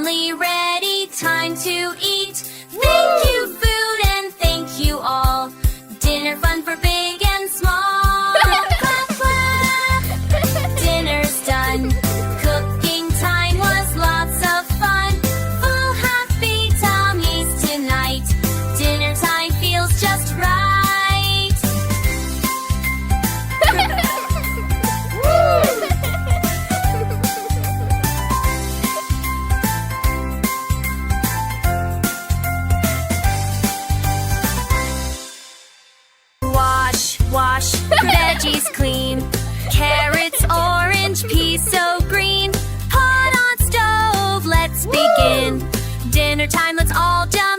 Finally ready, time to eat. Thank you, food, and thank you all. Dinner fun for big and small. Clap, clap. Dinner's done. Cooking time was lots of fun. Full happy tummies tonight. Dinner time feels just right. Wash, veggies clean. Carrots, orange, peas so green. Pot on stove, let's begin. Dinner time, let's all jump